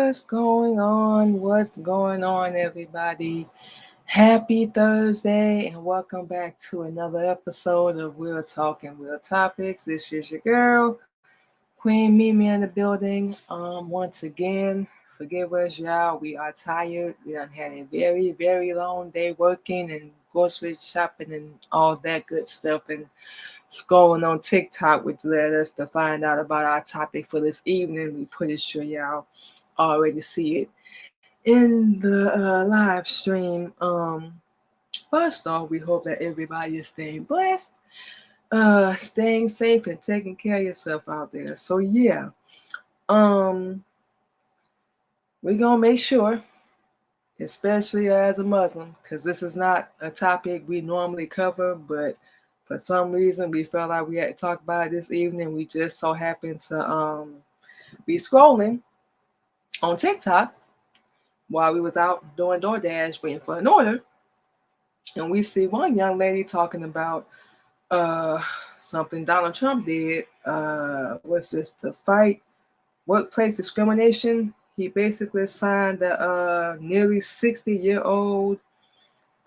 What's going on? What's going on, everybody? Happy Thursday, and welcome back to another episode of Real Talk and Real Topics. This is your girl, Queen Mimi in the building. Once again, forgive us, y'all. We are tired. We done had a very, very long day working and grocery shopping and all that good stuff, and scrolling on TikTok, which led us to find out about our topic for this evening. We pretty sure y'all already see it in the live stream. First off, we hope that everybody is staying blessed, staying safe, and taking care of yourself out there. So yeah, um, we're gonna make sure, especially as a Muslim, because this is not a topic we normally cover, but for some reason we felt like we had to talk about it this evening. We just so happened to be scrolling on TikTok while we was out doing DoorDash waiting for an order, and we see one young lady talking about uh something Donald Trump did. What's this? To fight workplace discrimination. He basically signed a nearly 60-year-old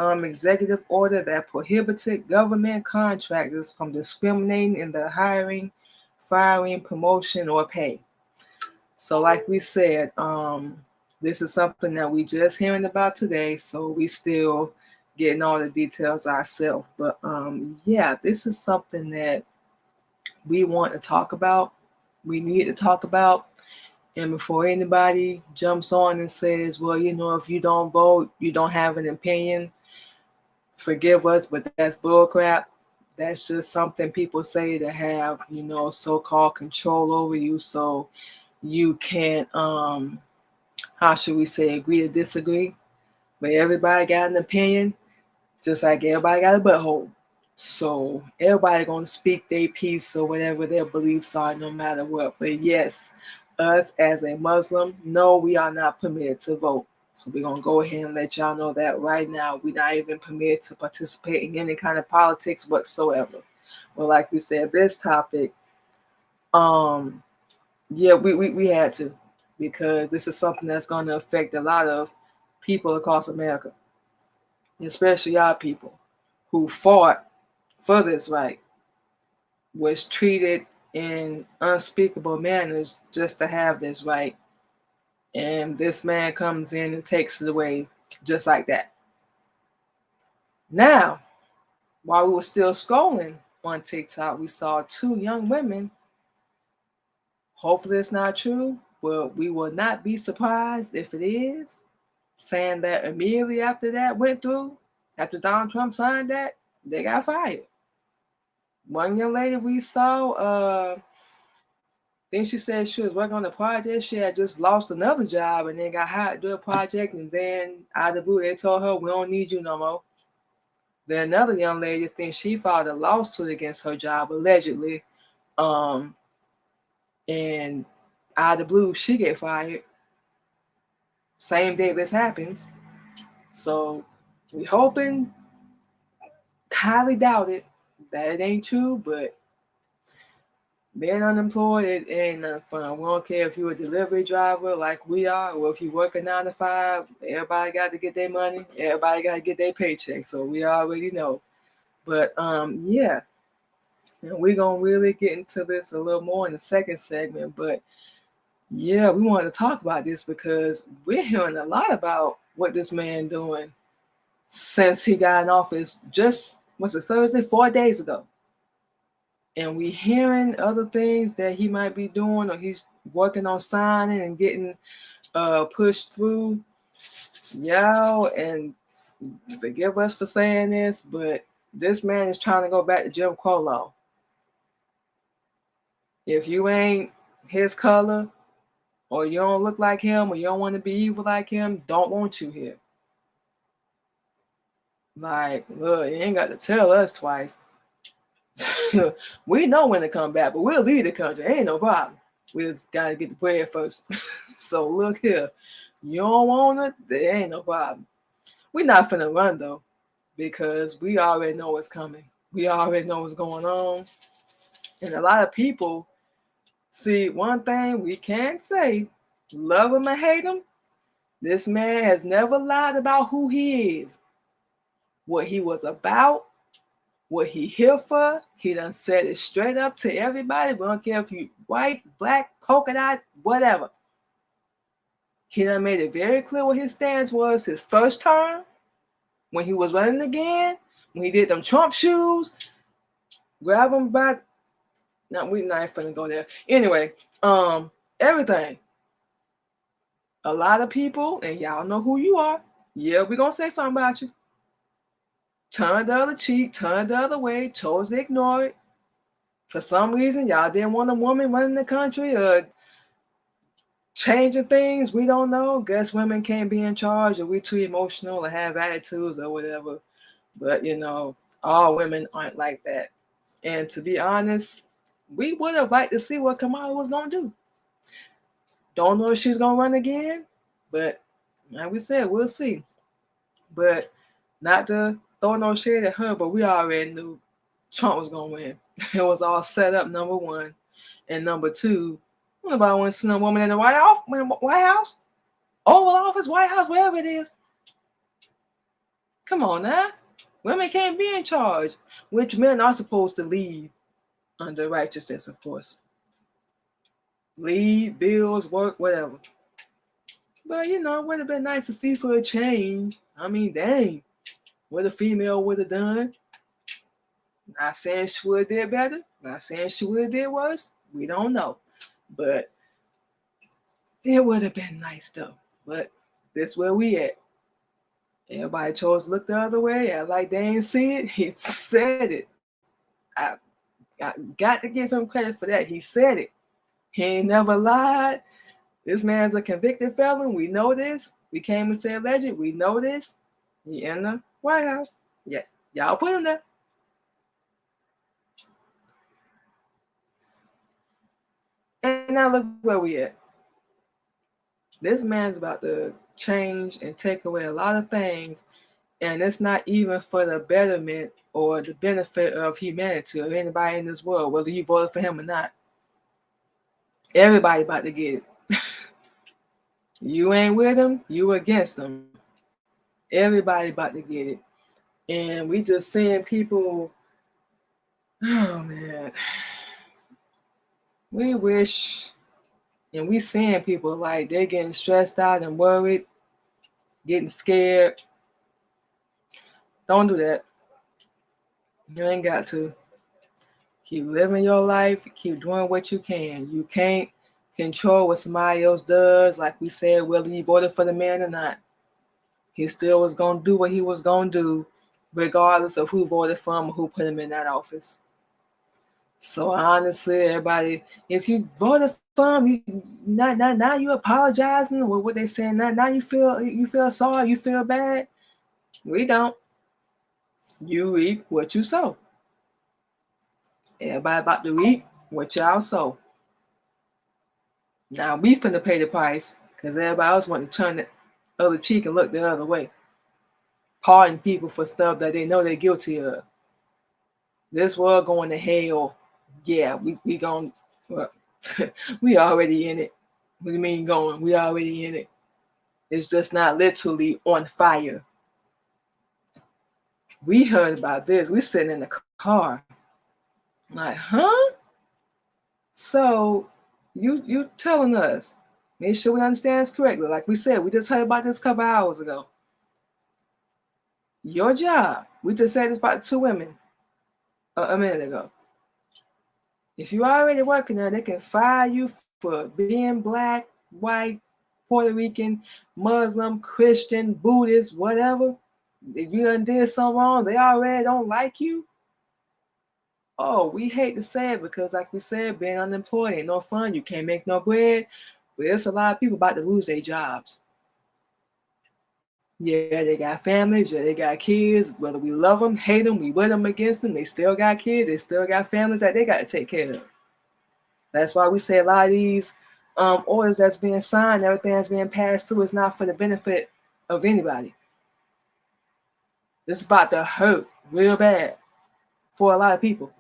executive order that prohibited government contractors from discriminating in their hiring, firing, promotion, or pay. So, like we said, this is something that we just hearing about today, so we still getting all the details ourselves. But yeah, this is something that we want to talk about. We need to talk about. And before anybody jumps on and says, well, if you don't vote, you don't have an opinion, forgive us, but that's bullcrap. That's just something people say to have, so-called control over you, so you can't, how should we say, agree to disagree. But everybody got an opinion, just like everybody got a butthole. So everybody gonna speak their piece or whatever their beliefs are, no matter what. But yes, us as a Muslim, no, we are not permitted to vote. So we're gonna go ahead and let y'all know that right now. We're not even permitted to participate in any kind of politics whatsoever. Well, like we said, this topic, yeah, we had to, because this is something that's gonna affect a lot of people across America, especially our people who fought for this right, was treated in unspeakable manners just to have this right. And this man comes in and takes it away just like that. Now, while we were still scrolling on TikTok, we saw two young women. Hopefully, it's not true, but we will not be surprised if it is, saying that immediately after that went through, after Donald Trump signed that, they got fired. One young lady we saw, then she said she was working on the project. She had just lost another job and then got hired to do a project. And then out of the blue, they told her, we don't need you no more. Then another young lady thinks she filed a lawsuit against her job, allegedly. And out of the blue, she get fired. Same day this happens. So we hoping, highly doubt it, that it ain't true, but being unemployed, it ain't nothing fun. We don't care if you're a delivery driver like we are, or if you work a 9 to 5. Everybody got to get their money. Everybody got to get their paycheck. So we already know. But yeah, and we're gonna really get into this a little more in the second segment. But yeah, we wanted to talk about this because we're hearing a lot about what this man doing since he got in office. Just what's it, Thursday, 4 days ago. And we hearing other things that he might be doing, or he's working on signing and getting pushed through. Y'all, and forgive us for saying this, but this man is trying to go back to Jim Crow law. If you ain't his color, or you don't look like him, or you don't want to be evil like him, don't want you here. Like, look, you ain't got to tell us twice. We know when to come back, but we'll leave the country. Ain't no problem. We just gotta get the bread first. So look here, you don't want it, there ain't no problem. We're not finna run though, because we already know what's coming. We already know what's going on. And a lot of people, see, one thing we can say Love him or hate him, this man has never lied about who he is, what he was about, what he here for. He done said it straight up to everybody. We don't care if you white, black, polka dot, whatever. He done made it very clear what his stance was his first term, when he was running again, when he did them Trump shoes, grab him by. No, we not finna go there. Anyway, everything. A lot of people, and y'all know who you are. Yeah, we gonna say something about you. Turn the other cheek, turn the other way, chose to ignore it. For some reason, y'all didn't want a woman running the country or changing things. We don't know. Guess women can't be in charge, or we too emotional or have attitudes or whatever. But all women aren't like that. And to be honest, we would have liked to see what Kamala was gonna do. Don't know if she's gonna run again, but like we said, we'll see. But not to throw no shade at her, but we already knew Trump was gonna win. It was all set up, number one. And number two, nobody wants to see a woman in the White House, Oval Office, White House, wherever it is. Come on now. Women can't be in charge, which men are supposed to lead under righteousness, of course. Lead, bills, work, whatever. But it would have been nice to see for a change. I mean, dang, what a female would have done. Not saying she would have did better. Not saying she would have did worse. We don't know. But it would have been nice though. But this where we at. Everybody chose to look the other way. I like they ain't see it. He said it. I got to give him credit for that. He said it. He ain't never lied. This man's a convicted felon. We know this. We came and said alleged. We know this. He in the White House. Yeah, y'all put him there. And now look where we at. This man's about to change and take away a lot of things, and it's not even for the betterment or the benefit of humanity or anybody in this world, whether you voted for him or not. Everybody about to get it. You ain't with him, you against him. Everybody about to get it. And we just seeing people, oh man, we wish, and we seeing people like they're getting stressed out and worried, getting scared. Don't do that. You ain't got to. Keep living your life. Keep doing what you can. You can't control what somebody else does. Like we said, whether you voted for the man or not, he still was going to do what he was going to do, regardless of who voted for him or who put him in that office. So honestly, everybody, if you voted for him, now you apologizing with what they saying. Now you feel sorry, you feel bad. We don't. You reap what you sow. Everybody about to reap what y'all sow. Now we finna pay the price because everybody else want to turn the other cheek and look the other way. Pardon people for stuff that they know they're guilty of. This world going to hell. Yeah, we going, well, we already in it. What do you mean going? We already in it. It's just not literally on fire. We heard about this. We sitting in the car. Like, huh? So you telling us, make sure we understand this correctly. Like we said, we just heard about this a couple hours ago. Your job, we just said this about 2 women a minute ago. If you already working there, they can fire you for being black, white, Puerto Rican, Muslim, Christian, Buddhist, whatever. If you done did something wrong, they already don't like you. Oh, we hate to say it because, like we said, being unemployed ain't no fun. You can't make no bread. But there's a lot of people about to lose their jobs. Yeah, they got families. Yeah, they got kids. Whether we love them, hate them, we with them, against them, they still got kids. They still got families that they got to take care of. That's why we say a lot of these orders that's being signed, everything that's being passed through is not for the benefit of anybody. It's about to hurt real bad for a lot of people.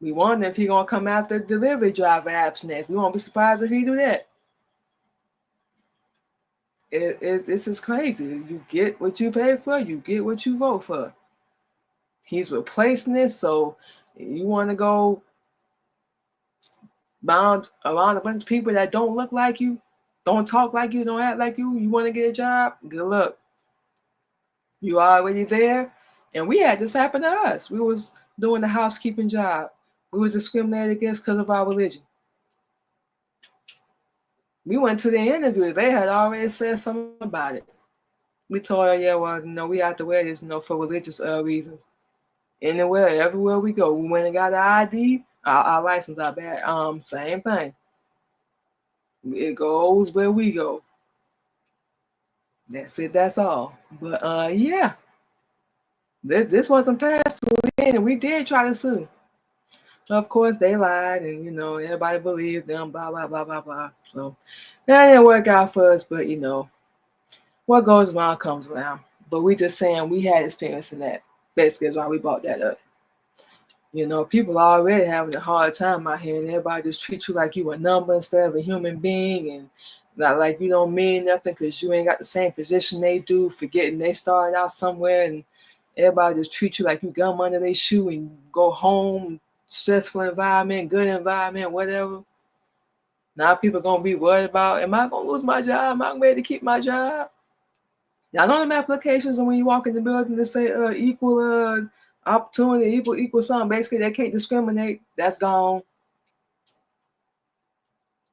We wonder if he gonna come after delivery driver apps next. We won't be surprised if he do that. This is crazy. You get what you pay for. You get what you vote for. He's replacing it, so you want to go bound around a bunch of people that don't look like you, don't talk like you, don't act like you want to get a job? Good luck. You already there. And we had this happen to us. We was doing the housekeeping job. We was discriminated against because of our religion. We went to the interview. They had already said something about it. We told her, yeah, well, we have to wear this, for religious reasons. Anywhere, everywhere we go, we went and got our ID, our license, our badge. Same thing. It goes where we go. That's it. That's all. But yeah, this wasn't passed through the end, and we did try to sue. Of course, they lied, and everybody believed them. Blah blah blah blah blah. So that didn't work out for us. But what goes around comes around. But we just saying we had experience in that. Basically, is why we brought that up. People are already having a hard time out here, and everybody just treat you like you a number instead of a human being, and not like you don't mean nothing because you ain't got the same position they do, forgetting they started out somewhere, and everybody just treat you like you gum under their shoe and go home, stressful environment, good environment, whatever. Now people gonna be worried about, am I gonna lose my job? Am I ready to keep my job? Y'all know them applications, and when you walk in the building, they say equal opportunity, equal something. Basically, they can't discriminate. That's gone.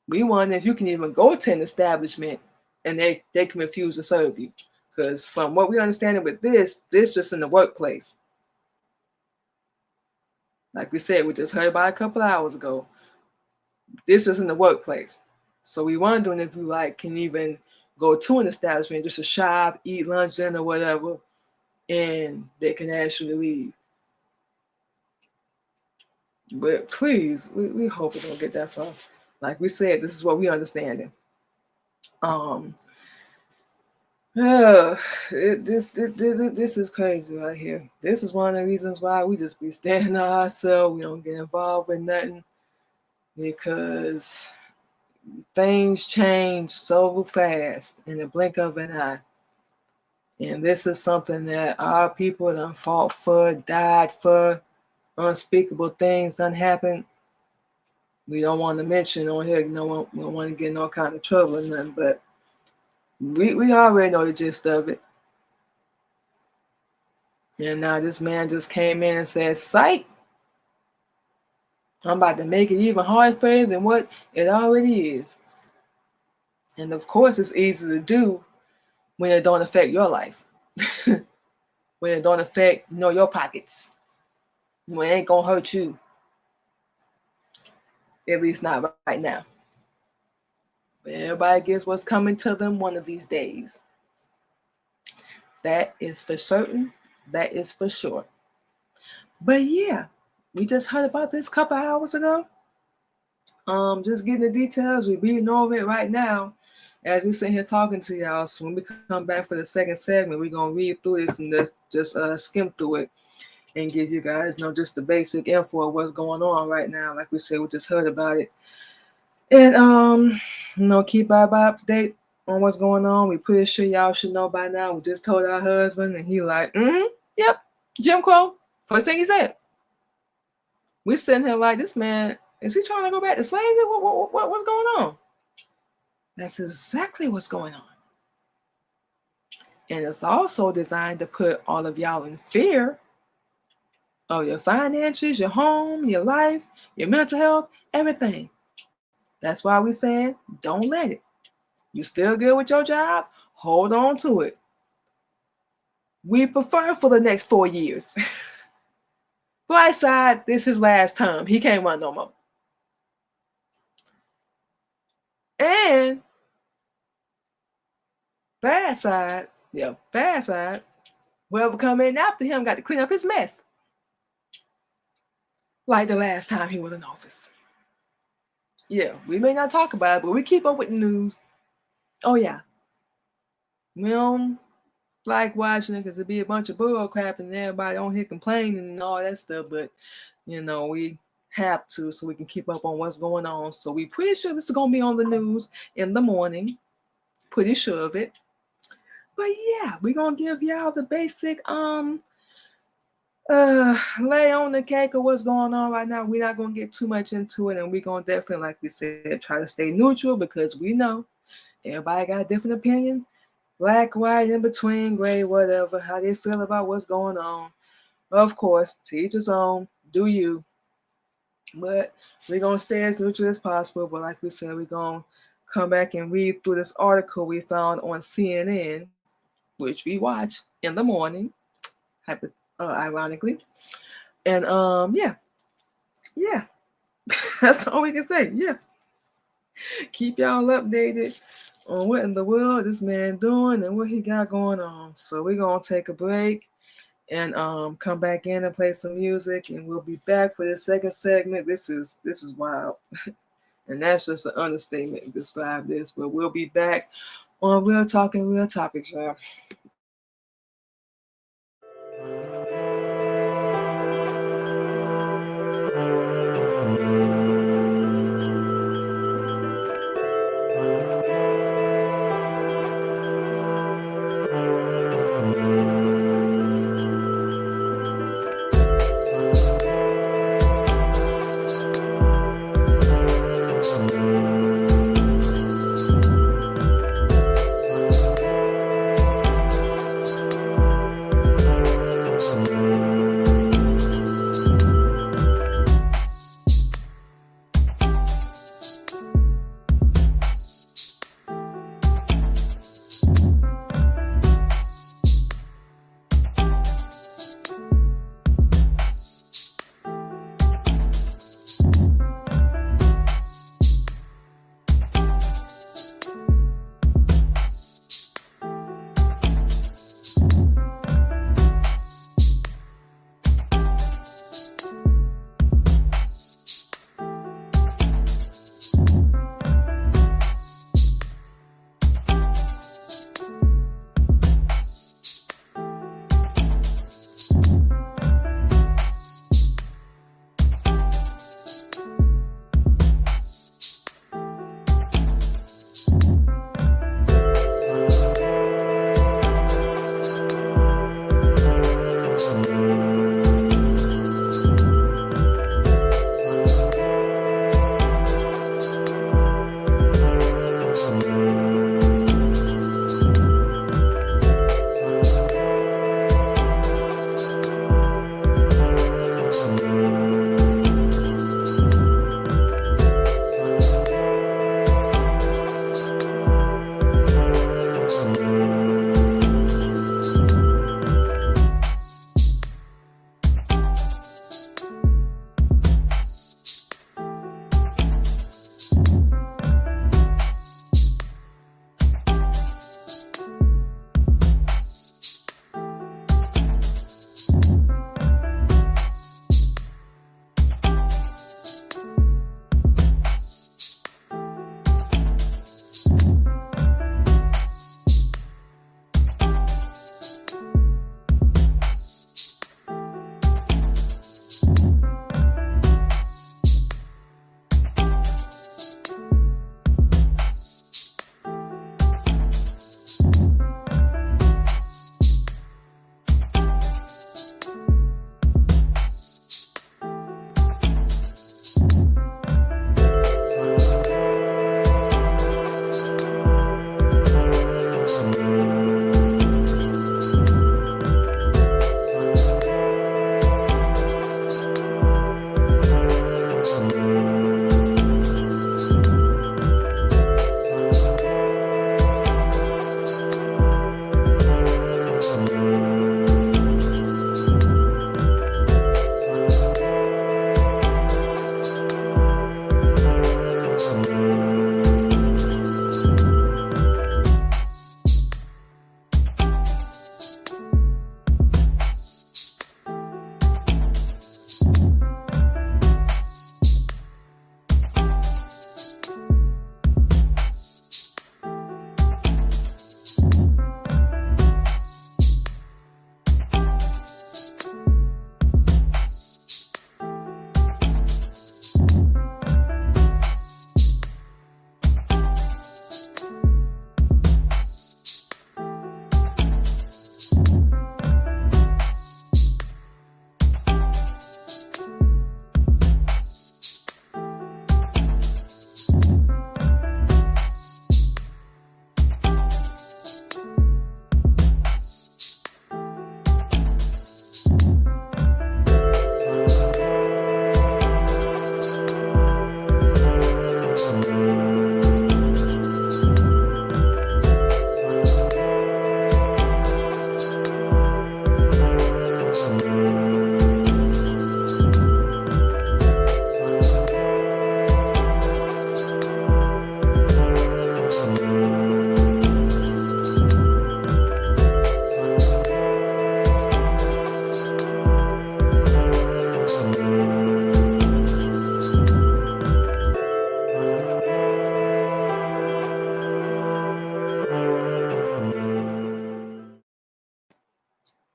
We wonder if you can even go to an establishment and they can refuse to serve you. Because from what we understand with this just in the workplace. Like we said, we just heard about a couple hours ago. This is in the workplace. So we wondering if you can even go to an establishment, just a shop, eat lunch, dinner, whatever, and they can ask you to leave. But please, we hope it don't get that far. Like we said, this is what we understanding. This is crazy right here. This is one of the reasons why we just be standing on ourselves. We don't get involved with nothing because things change so fast in the blink of an eye. And this is something that our people done fought for, died for. Unspeakable things done happen. We don't want to mention on here, we don't want to get in all kind of trouble or nothing, but we already know the gist of it. And now this man just came in and said, psych, I'm about to make it even harder for you than what it already is. And of course, it's easy to do when it don't affect your life. When it don't affect, your pockets. When it ain't gonna hurt you. At least not right now. But everybody gets what's coming to them one of these days. That is for certain. That is for sure. But yeah, we just heard about this a couple hours ago. Just getting the details. We're reading over it right now as we sit here talking to y'all. So when we come back for the second segment, we're gonna read through this and just skim through it and give you guys just the basic info of what's going on right now. Like we said, we just heard about it. And keep everybody up to date on what's going on. We pretty sure y'all should know by now. We just told our husband, and he like, yep, Jim Crow. First thing he said. We sitting here like, this man, is he trying to go back to slavery? What's going on? That's exactly what's going on. And it's also designed to put all of y'all in fear of your finances, your home, your life, your mental health, everything. That's why we're saying, don't let it. You still good with your job? Hold on to it. We prefer for the next 4 years. Bright side, this is his last term. He can't run no more. And bad side, whoever come in after him got to clean up his mess. Like the last time he was in office. Yeah, we may not talk about it, but we keep up with the news. Oh yeah. We don't like watching it because it'd be a bunch of bull crap and everybody on here complaining and all that stuff, but we have to, so we can keep up on what's going on. So we pretty sure this is gonna be on the news in the morning. Pretty sure of it. But yeah, we're gonna give y'all the basic lay on the cake of what's going on right now. We're not gonna get too much into it, and we're gonna definitely, like we said, try to stay neutral, because we know everybody got a different opinion. Black, white, in between, gray, whatever, how they feel about what's going on. Of course, to each his own, do you. But we're gonna stay as neutral as possible. But like we said, we're gonna come back and read through this article we found on CNN, which we watch in the morning, ironically. And yeah, that's all we can say. Yeah, keep y'all updated on what in the world this man doing and what he got going on. So we're gonna take a break and come back in and play some music, and we'll be back for the second segment. This is wild. And that's just an understatement to describe this, but we'll be back on Real Talking Real Topics, y'all.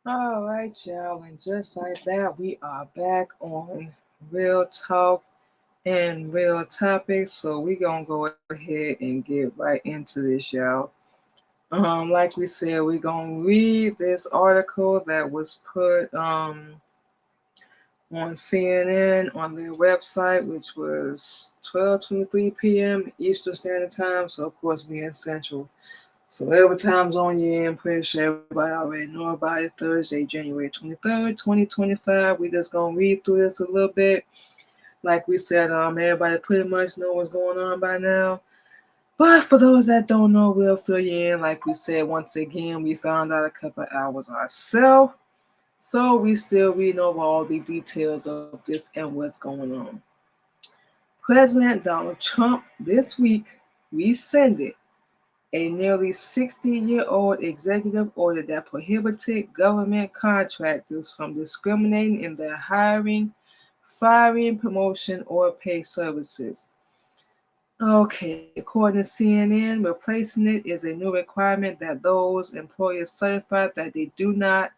All right, y'all, and just like that, we are back on Real Talk and Real Topics. So we gonna go ahead and get right into this, y'all. Like we said, we gonna read this article that was put on CNN on their website, which was 12:23 p.m. Eastern Standard Time. So of course we in Central. So whatever time zone you're in, pretty sure everybody already know about it. Thursday, January 23rd, 2025. We just gonna read through this a little bit. Like we said, everybody pretty much know what's going on by now. But for those that don't know, we'll fill you in. Like we said, once again, we found out a couple hours ourselves. So we still reading over all the details of this and what's going on. President Donald Trump this week rescinded a nearly 60-year-old executive order that prohibited government contractors from discriminating in their hiring, firing, promotion, or pay services. Okay, according to CNN, replacing it is a new requirement that those employers certify that they do not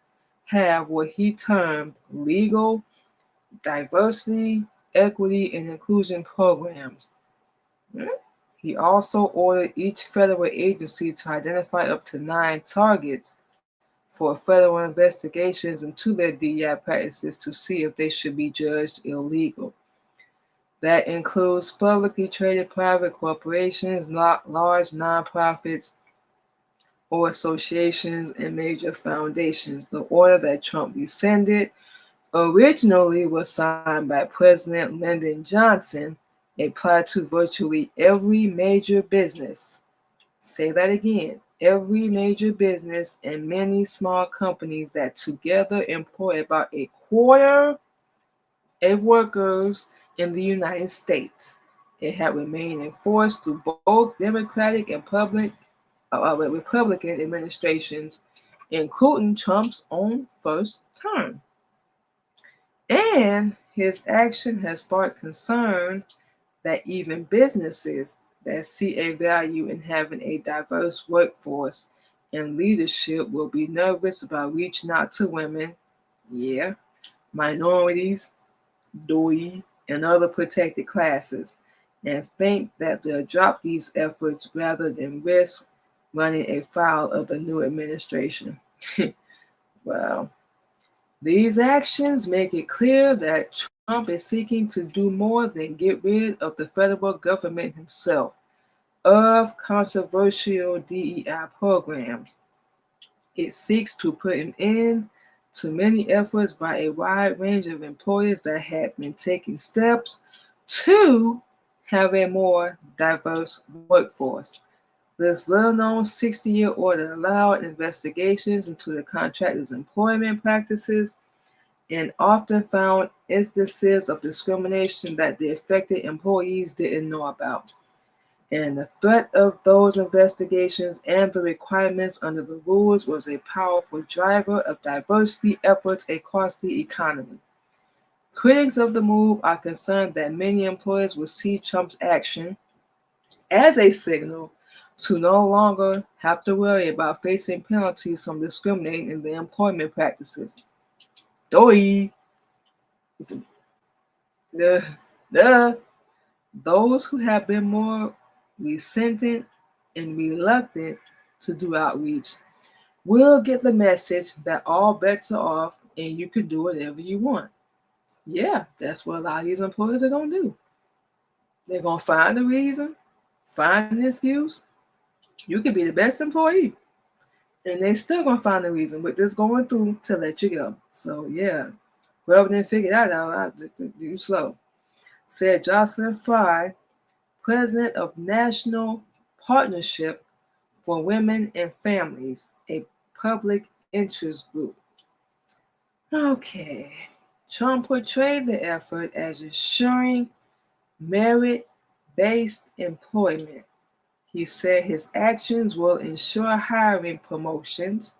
have what he termed legal diversity, equity, and inclusion programs. Hmm? He also ordered each federal agency to identify up to 9 targets for federal investigations into their DEI practices to see if they should be judged illegal. That includes publicly traded private corporations, large nonprofits, or associations and major foundations. The order that Trump rescinded originally was signed by President Lyndon Johnson, applied to virtually every major business. Say that again. Every major business and many small companies that together employ about a quarter of workers in the United States. It had remained in force through both Democratic and Republican administrations, including Trump's own first term. And his action has sparked concern that even businesses that see a value in having a diverse workforce and leadership will be nervous about reaching out to women, yeah, minorities, DOE, and other protected classes, and think that they'll drop these efforts rather than risk running afoul of the new administration. Wow. These actions make it clear that Trump is seeking to do more than get rid of the federal government himself, of controversial DEI programs. It seeks to put an end to many efforts by a wide range of employers that have been taking steps to have a more diverse workforce. This little known 60-year order allowed investigations into the contractor's employment practices and often found instances of discrimination that the affected employees didn't know about. And the threat of those investigations and the requirements under the rules was a powerful driver of diversity efforts across the economy. Critics of the move are concerned that many employers will see Trump's action as a signal to no longer have to worry about facing penalties from discriminating in their employment practices. Doi, the, the, those who have been more resentant and reluctant to do outreach will get the message that all bets are off and you can do whatever you want. Yeah, that's what a lot of these employers are going to do. They're going to find a reason, find an excuse. You could be the best employee, and they still going to find a reason with this going through to let you go. So, yeah, whoever didn't figure that out, you slow. Said Jocelyn Fry, president of National Partnership for Women and Families, a public interest group. Okay. Trump portrayed the effort as ensuring merit based employment. He said his actions will ensure hiring promotions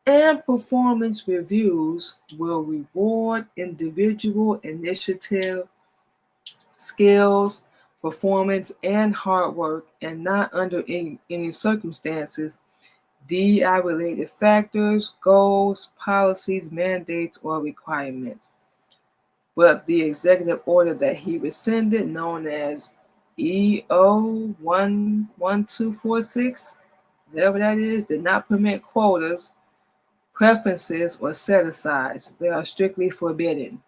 and performance reviews will reward individual initiative, skills, performance, and hard work, and not under any circumstances DEI-related factors, goals, policies, mandates, or requirements. But the executive order that he rescinded, known as EO 11246, whatever that is, did not permit quotas, preferences, or set-asides. They are strictly forbidden,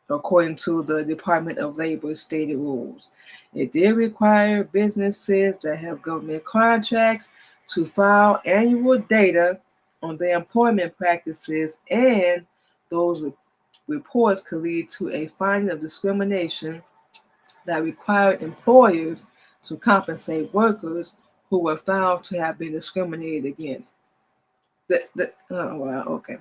according to the Department of Labor's stated rules. It did require businesses that have government contracts to file annual data on their employment practices, and those reports could lead to a finding of discrimination that required employers to compensate workers who were found to have been discriminated against. Oh, wow, okay.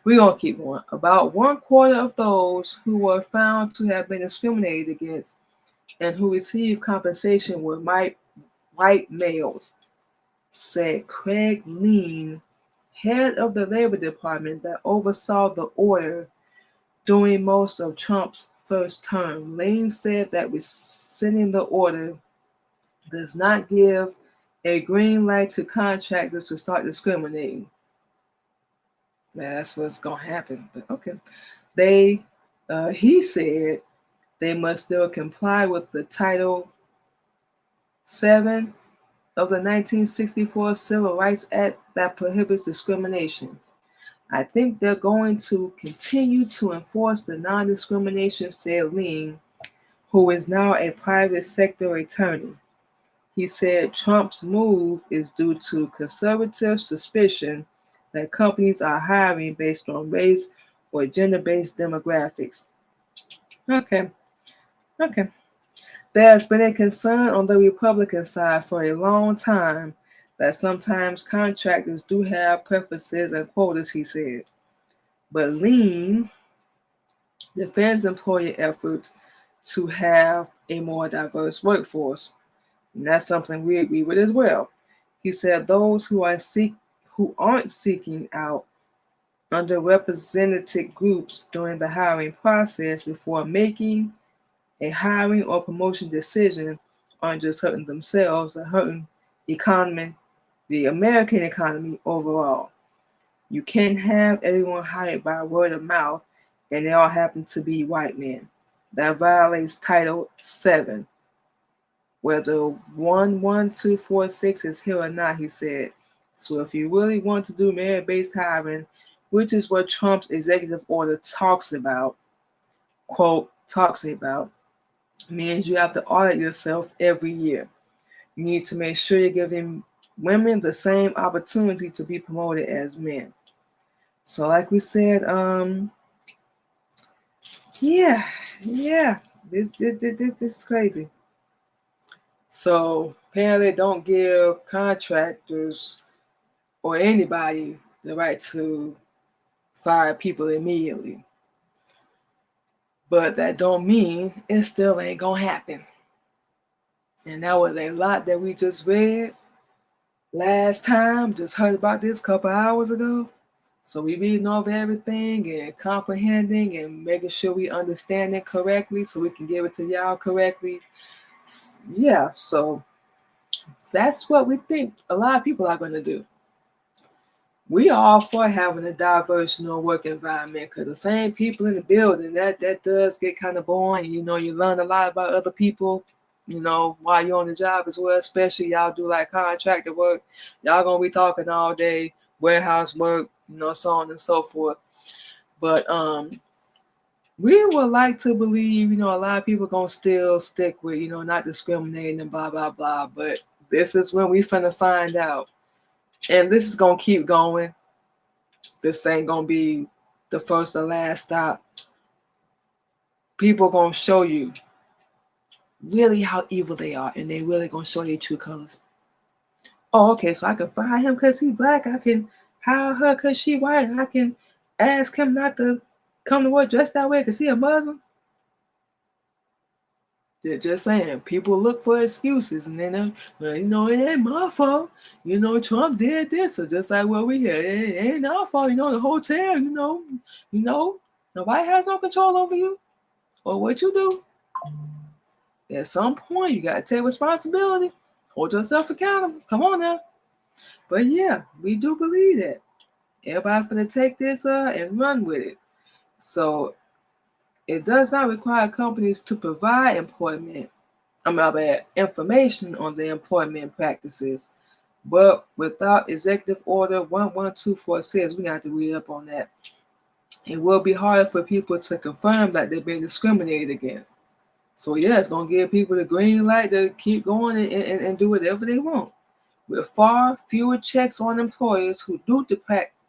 We're going to keep going. About 1/4 of those who were found to have been discriminated against and who received compensation were white males, said Craig Lean, head of the Labor Department that oversaw the order during most of Trump's first term. Lean said that rescinding the order does not give a green light to contractors to start discriminating. That's what's gonna happen. But okay, he said they must still comply with the Title VII of the 1964 Civil Rights Act that prohibits discrimination. I think they're going to continue to enforce the non-discrimination, said Lean, who is now a private sector attorney. He said Trump's move is due to conservative suspicion that companies are hiring based on race or gender-based demographics. Okay. There's been a concern on the Republican side for a long time that sometimes contractors do have preferences and quotas, he said. But Lean defends employer efforts to have a more diverse workforce. And that's something we agree with as well. He said those who aren't seeking out underrepresented groups during the hiring process before making a hiring or promotion decision aren't just hurting themselves, they're hurting the American economy overall. You can't have everyone hired by word of mouth and they all happen to be white men. That violates Title VII. Whether 11246 is here or not, he said. So if you really want to do merit-based hiring, which is what Trump's executive order talks about, quote, means you have to audit yourself every year. You need to make sure you're giving women the same opportunity to be promoted as men. So like we said, yeah, this is crazy. So apparently don't give contractors or anybody the right to fire people immediately. But that don't mean it still ain't gonna happen. And that was a lot that we just read last time, just heard about this a couple hours ago. So we reading over everything and comprehending and making sure we understand it correctly so we can give it to y'all correctly. Yeah, so that's what we think a lot of people are going to do. We are all for having a diverse, work environment because the same people in the building, that does get kind of boring. You learn a lot about other people, while you're on the job as well, especially y'all do like contractor work. Y'all going to be talking all day, warehouse work, so on and so forth. But we would like to believe, a lot of people going to still stick with, not discriminating and blah, blah, blah. But this is when we finna find out. And this is going to keep going. This ain't going to be the first or last stop. People going to show you really how evil they are. And they really going to show their true colors. Oh, okay, so I can fire him because he's black. I can hire her because she white. I can ask him not to come to work dressed that way because he a Muslim. They're just saying, people look for excuses, and then it ain't my fault. Trump did this, so just like what we hear, it ain't our fault. The hotel, nobody has no control over you or what you do. At some point, you gotta take responsibility, hold yourself accountable. Come on now. But yeah, we do believe that. Everybody finna take this and run with it. So it does not require companies to provide information on their employment practices. But without Executive Order 11246, we have to read up on that. It will be harder for people to confirm that they're being discriminated against. So yeah, it's gonna give people the green light to keep going and do whatever they want. With far fewer checks on employers who do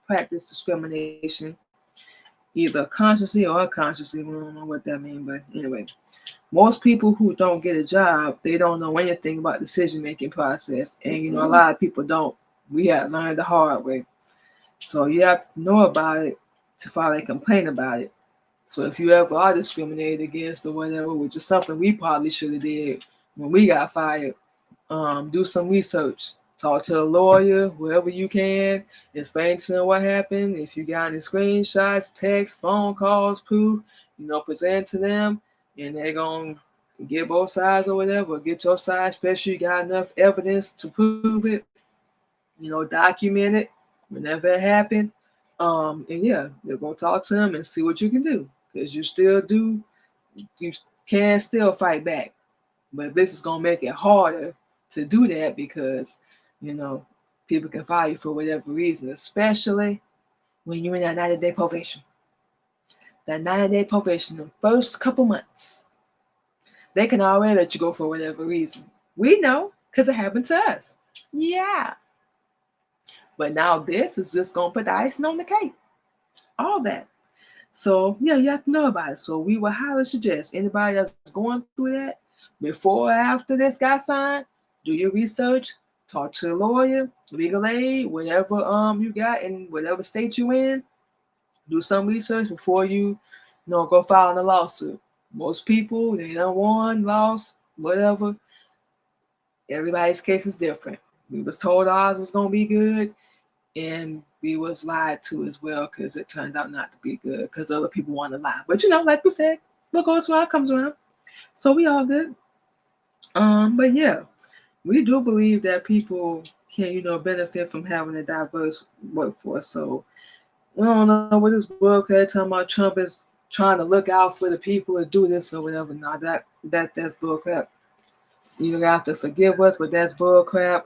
practice discrimination, either consciously or unconsciously. We don't know what that means, but anyway, most people who don't get a job, they don't know anything about decision making process, and a lot of people don't. We have learned the hard way, so you have to know about it to file a complaint about it. So if you ever are discriminated against or whatever, which is something we probably should have did when we got fired, do some research. Talk to a lawyer, wherever you can. Explain to them what happened. If you got any screenshots, text, phone calls, proof, present to them, and they're going to get both sides or whatever. Get your side, especially you got enough evidence to prove it. Document it whenever it happened. And yeah, you're going to talk to them and see what you can do. Because you can still fight back. But this is going to make it harder to do that because, you know, people can fire you for whatever reason, especially when you're in that 90-day probation. That 90-day probation, the first couple months, they can already let you go for whatever reason. We know because it happened to us. Yeah. But now this is just going to put the icing on the cake. All that. So, yeah, you have to know about it. So, we would highly suggest anybody that's going through that before or after this got signed, do your research, talk to a lawyer, legal aid, whatever you got in whatever state you in. Do some research before you go file a lawsuit. Most people, they don't won, lost, whatever. Everybody's case is different. We was told ours was going to be good, and we was lied to as well because it turned out not to be good because other people want to lie. But like we said, what goes around comes around. So we all good. But yeah, we do believe that people can, benefit from having a diverse workforce. So we don't know what this book had talking about Trump is trying to look out for the people and do this or whatever. No, that's bull crap. You have to forgive us, but that's bull crap.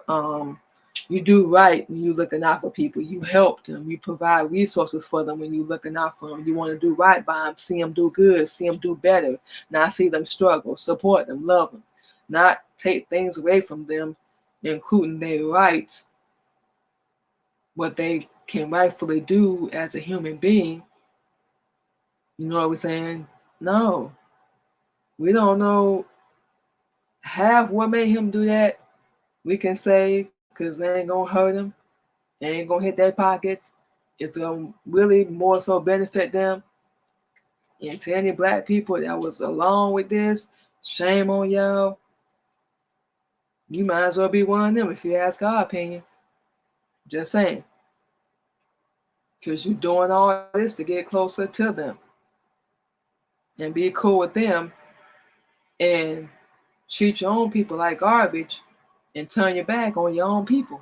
You do right when you're looking out for people. You help them. You provide resources for them when you're looking out for them. You want to do right by them, see them do good, see them do better, not see them struggle, support them, love them, not take things away from them, including their rights, what they can rightfully do as a human being. You know what we're saying? No, we don't know half what made him do that. We can say because they ain't gonna hurt them. They ain't gonna hit their pockets. It's gonna really more so benefit them. And to any black people that was along with this, shame on y'all. You might as well be one of them if you ask our opinion. Just saying. Because you're doing all this to get closer to them and be cool with them and treat your own people like garbage and turn your back on your own people.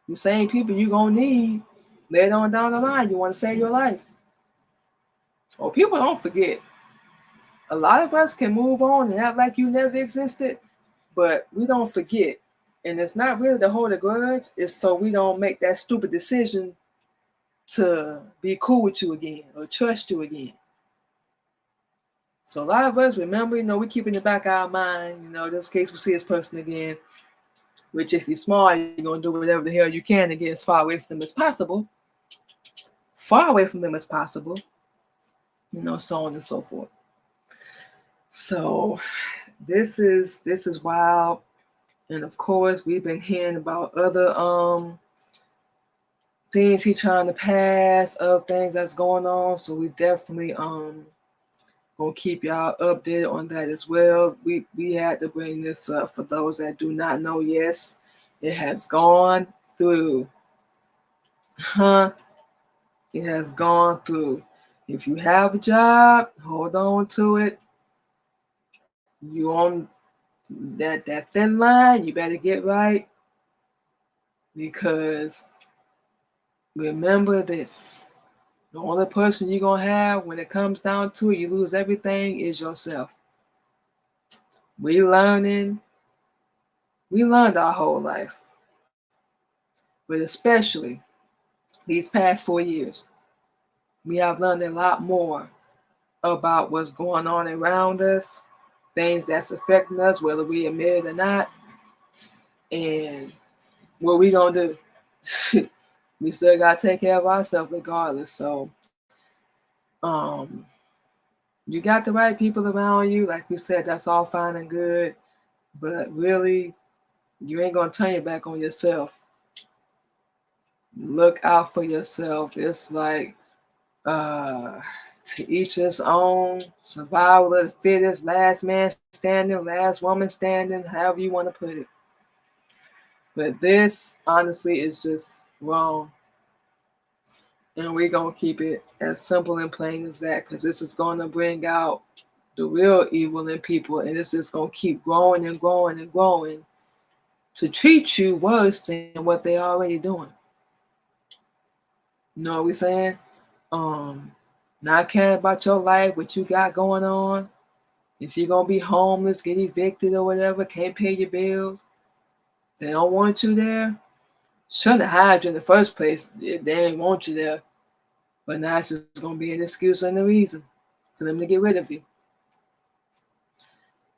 The same people you're going to need later on down the line. You want to save your life. Well, people don't forget. A lot of us can move on and act like you never existed, but we don't forget. And it's not really to hold a grudge, it's so we don't make that stupid decision to be cool with you again or trust you again. So a lot of us remember, we keep in the back of our mind, this case we see this person again, which if you're smart, you're going to do whatever the hell you can to get as far away from them as possible. Far away from them as possible. So on and so forth. So this is wild. And of course, we've been hearing about other things he's trying to pass, other things that's going on. So we definitely gonna keep y'all updated on that as well. We had to bring this up for those that do not know. Yes, it has gone through. It has gone through. If you have a job, hold on to it. You on that thin line, you better get right. Because remember this, the only person you're going to have when it comes down to it, you lose everything, is yourself. We learned our whole life, but especially these past 4 years, we have learned a lot more about what's going on around us, things that's affecting us, whether we admit it or not, and what we gonna do. We still gotta take care of ourselves regardless. So, you got the right people around you, like we said, that's all fine and good, but really, you ain't gonna turn your back on yourself. Look out for yourself. It's like to each his own, survival of the fittest, last man standing, last woman standing, however you want to put it. But this, honestly, is just wrong. And we're going to keep it as simple and plain as that, because this is going to bring out the real evil in people, and it's just going to keep growing and growing and growing to treat you worse than what they're already doing. You know what we're saying? Not caring about your life, what you got going on. If you're going to be homeless, get evicted or whatever, can't pay your bills, they don't want you there. Shouldn't have hired you in the first place if they didn't want you there. But now it's just going to be an excuse and a reason for them to get rid of you.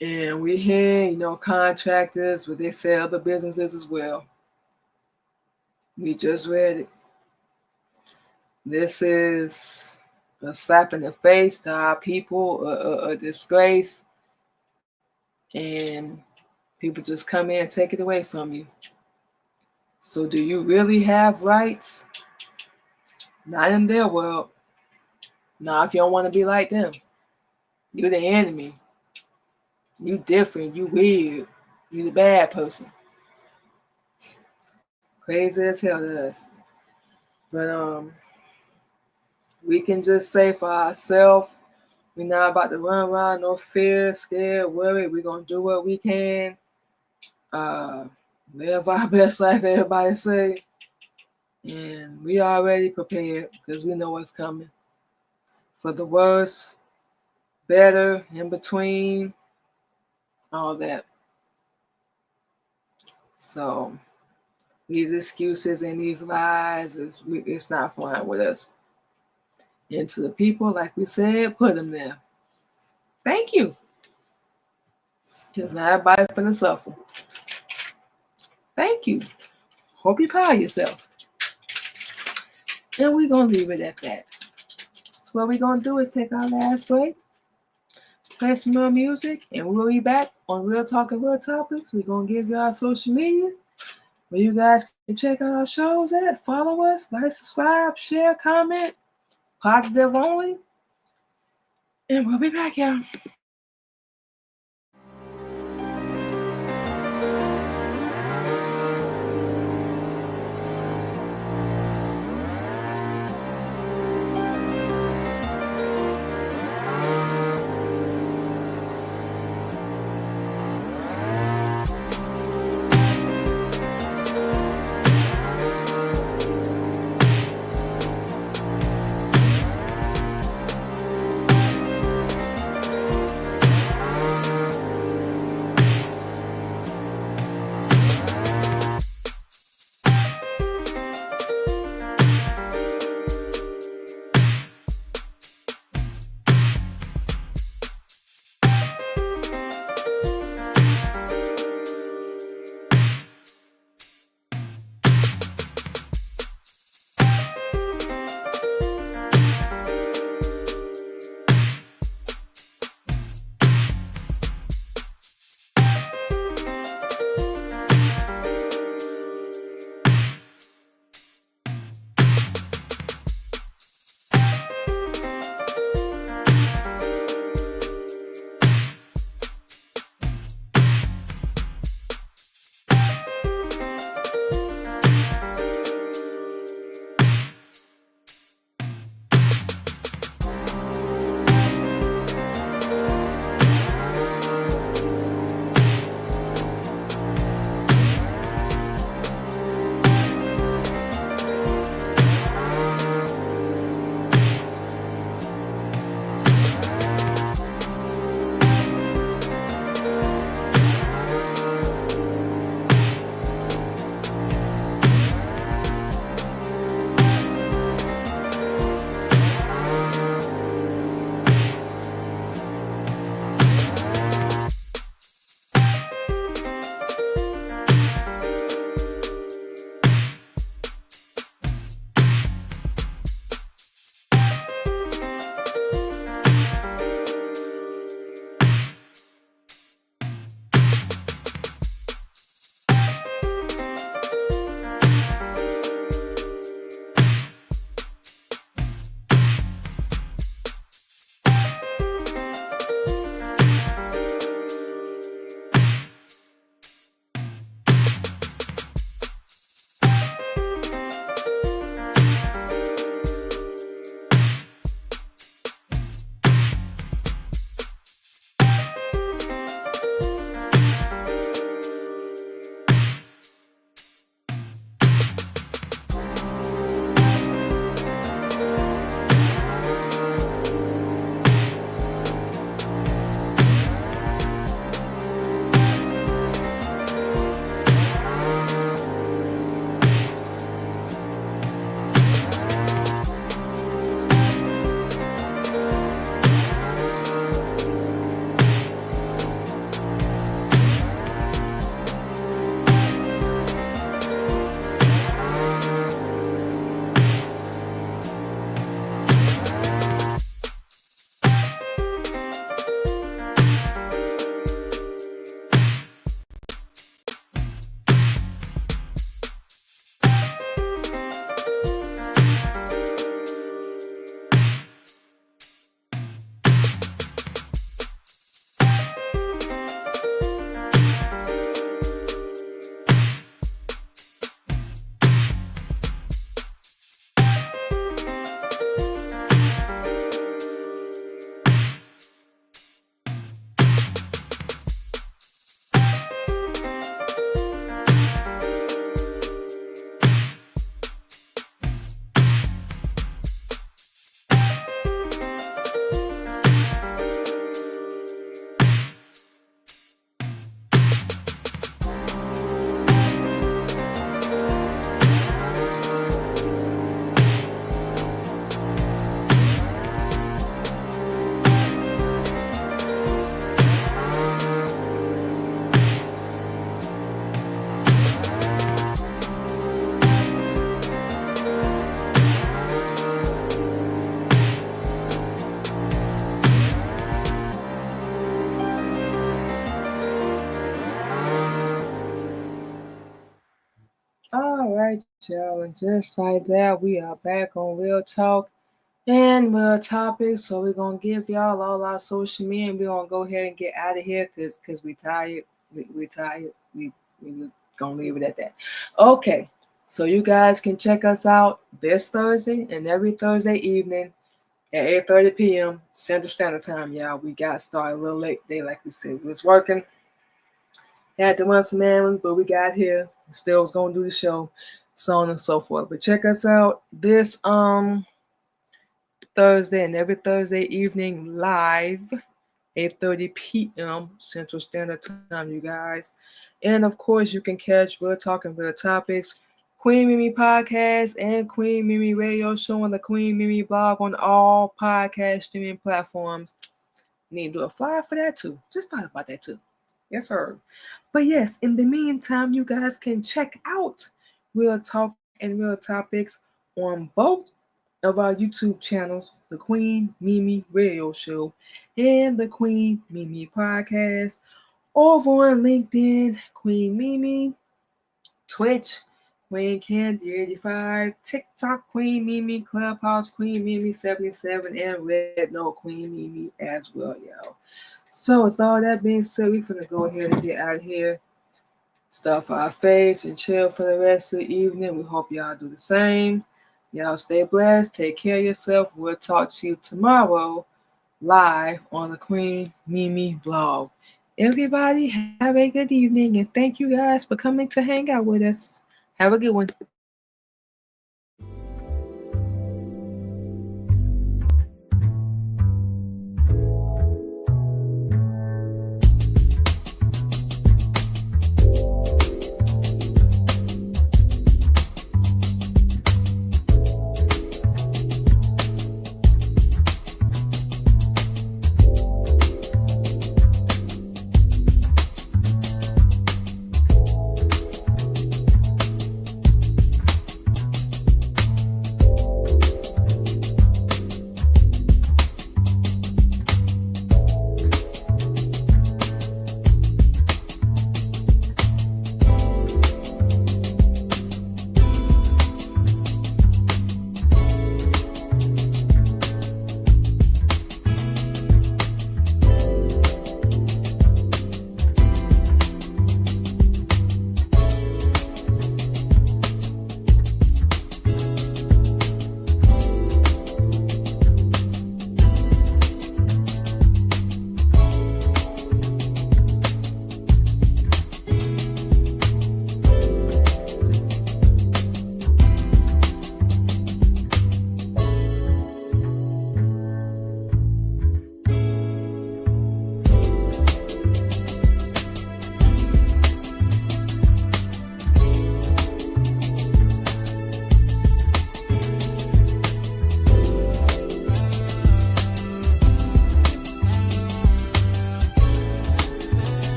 And we hear, contractors, but they say other businesses as well. We just read it. This is a slap in the face to our people, a disgrace. And people just come in and take it away from you. So do you really have rights? Not in their world. Not if you don't want to be like them. You're the enemy. You different. You weird. You the bad person. Crazy as hell to us. But we can just say for ourselves, we're not about to run around, no fear, scared, worried. We're going to do what we can. Live our best life, everybody say. And we already prepared because we know what's coming. For the worst, better, in between, all that. So these excuses and these lies, it's not flying with us. And to the people, like we said, put them there. Thank you. Because not everybody finna suffer. Thank you. Hope you're proud of yourself. And we're going to leave it at that. So what we're going to do is take our last break, play some more music, and we'll be back on Real Talk and Real Topics. We're going to give you our social media where you guys can check out our shows at. Follow us, like, subscribe, share, comment, positive only. And we'll be back, y'all. y'all. And just like that, we are back on Real Talk and Real Topics. So we're gonna give y'all all our social media, and we're gonna go ahead and get out of here because we tired. We tired. We just gonna leave it at that. Okay. So you guys can check us out this Thursday and every Thursday evening at 8:30 p.m. Central Standard Time, y'all. We got started a little late today, like we said. We was working, had to run some errands, but we got here. Still was gonna do the show, so on and so forth. But check us out this Thursday and every Thursday evening live, 8:30 p.m. Central Standard Time, you guys. And of course, you can catch We're Talking Real Topics, Queen Mimi Podcast, and Queen Mimi Radio Show on the Queen Mimi blog on all podcast streaming platforms. Need to do a flyer for that too. Just thought about that too. Yes, sir. But yes, in the meantime, you guys can check out Real Talk and Real Topics on both of our YouTube channels, the Queen Mimi Radio Show and the Queen Mimi Podcast, over on LinkedIn, Queen Mimi, Twitch, Queen Candy 85, TikTok, Queen Mimi, Clubhouse, Queen Mimi 77, and Red Note Queen Mimi as well, y'all. So with all that being said, we finna go ahead and get out of here, stuff our face, and chill for the rest of the evening. We hope y'all do the same. Y'all stay blessed, take care of yourself. We'll talk to you tomorrow live on the Queen Mimi blog. Everybody, have a good evening, and thank you guys for coming to hang out with us. Have a good one.